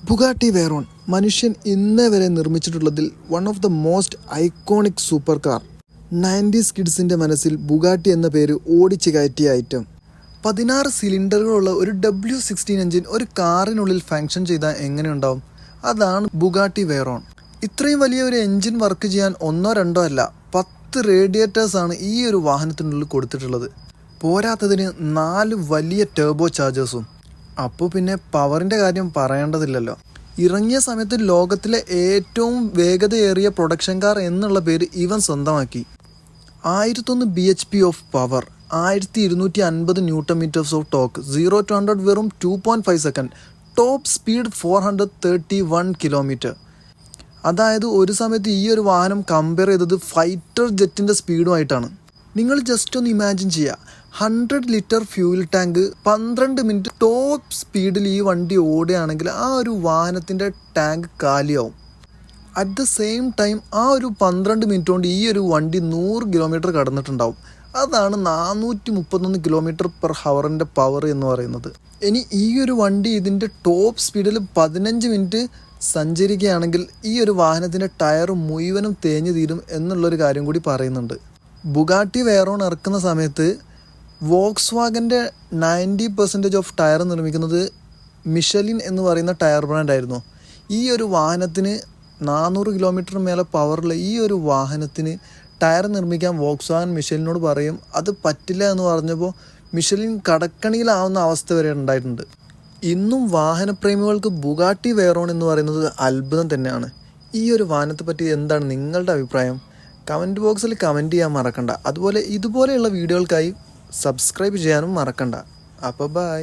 Bugatti Veyron മനുഷ്യൻ ഇന്നേ വരെ നിർമ്മിച്ചിട്ടുള്ളതിൽ one of the most iconic super car. 90s കിഡ്സിൻ്റെ മനസ്സിൽ ബുഗാട്ടി എന്ന പേര് ഓടിച്ചു കയറ്റിയ ഐറ്റം. 16 സിലിണ്ടറുകളുള്ള ഒരു W16 എഞ്ചിൻ ഒരു കാറിനുള്ളിൽ ഫങ്ഷൻ ചെയ്താൽ എങ്ങനെയുണ്ടാവും? അതാണ് ബുഗാട്ടി വെയ്റോൺ. ഇത്രയും വലിയ ഒരു എഞ്ചിൻ വർക്ക് ചെയ്യാൻ ഒന്നോ രണ്ടോ അല്ല 10 റേഡിയേറ്റേഴ്സാണ് ഈ ഒരു വാഹനത്തിനുള്ളിൽ കൊടുത്തിട്ടുള്ളത്. പോരാത്തതിന് 4 വലിയ ടർബോ ചാർജേഴ്സും. അപ്പോൾ പിന്നെ പവറിൻ്റെ കാര്യം പറയേണ്ടതില്ലല്ലോ. ഇറങ്ങിയ സമയത്ത് ലോകത്തിലെ ഏറ്റവും വേഗതയേറിയ പ്രൊഡക്ഷൻ കാർ എന്നുള്ള പേര് ഇവൻ സ്വന്തമാക്കി. 1001 bhp of power, 1250 newton metres of torque, 0 to 100 വെറും 2.5 സെക്കൻഡ്, ടോപ്പ് സ്പീഡ് 431 കിലോമീറ്റർ. അതായത് ഒരു സമയത്ത് ഈ ഒരു വാഹനം കമ്പയർ ചെയ്തത് ഫൈറ്റർ ജെറ്റിൻ്റെ സ്പീഡുമായിട്ടാണ്. നിങ്ങൾ ജസ്റ്റ് ഒന്ന് ഇമാജിൻ ചെയ്യുക, 100 litre fuel tank 12 minute top സ്പീഡിൽ ഈ വണ്ടി ഓടുകയാണെങ്കിൽ ആ ഒരു വാഹനത്തിൻ്റെ ടാങ്ക് കാലിയാവും. അറ്റ് ദ സെയിം ടൈം ആ ഒരു 12 മിനിറ്റ് കൊണ്ട് ഈ ഒരു വണ്ടി 100 കിലോമീറ്റർ കടന്നിട്ടുണ്ടാവും. അതാണ് 431 കിലോമീറ്റർ പെർ ഹവറിൻ്റെ പവർ എന്ന് പറയുന്നത്. ഇനി ഈ ഒരു വണ്ടി ഇതിൻ്റെ ടോപ്പ് സ്പീഡിൽ 15 മിനിറ്റ് സഞ്ചരിക്കുകയാണെങ്കിൽ ഈ ഒരു വാഹനത്തിൻ്റെ ടയർ മുഴുവനും തേഞ്ഞു തീരും എന്നുള്ളൊരു കാര്യം കൂടി പറയുന്നുണ്ട്. ബുഗാട്ടി വെയ്റോൺ ഇറക്കുന്ന സമയത്ത് വോക്സ് വാഗൻ്റെ 90% ഓഫ് ടയർ നിർമ്മിക്കുന്നത് മിഷലിൻ എന്ന് പറയുന്ന ടയർ ബ്രാൻഡായിരുന്നു. ഈ ഒരു വാഹനത്തിന് 400 കിലോമീറ്റർ മേലെ പവറുള്ള ഈ ഒരു വാഹനത്തിന് ടയർ നിർമ്മിക്കാൻ വോക്സ് വാഗൻ മിഷലിനോട് പറയും. അത് പറ്റില്ല എന്ന് പറഞ്ഞപ്പോൾ മിഷലിൻ കടക്കണിയിലാവുന്ന അവസ്ഥ വരെ ഉണ്ടായിട്ടുണ്ട്. ഇന്നും വാഹനപ്രേമികൾക്ക് ബുഗാട്ടി വെയ്റോൺ എന്ന് പറയുന്നത് അത്ഭുതം തന്നെയാണ്. ഈ ഒരു വാഹനത്തെ പറ്റി എന്താണ് നിങ്ങളുടെ അഭിപ്രായം? കമൻറ്റ് ബോക്സിൽ കമൻറ്റ് ചെയ്യാൻ മറക്കണ്ട. അതുപോലെ ഇതുപോലെയുള്ള വീഡിയോകൾക്കായി സബ്സ്ക്രൈബ് ചെയ്യാനും മറക്കണ്ട. അപ്പോൾ ബൈ.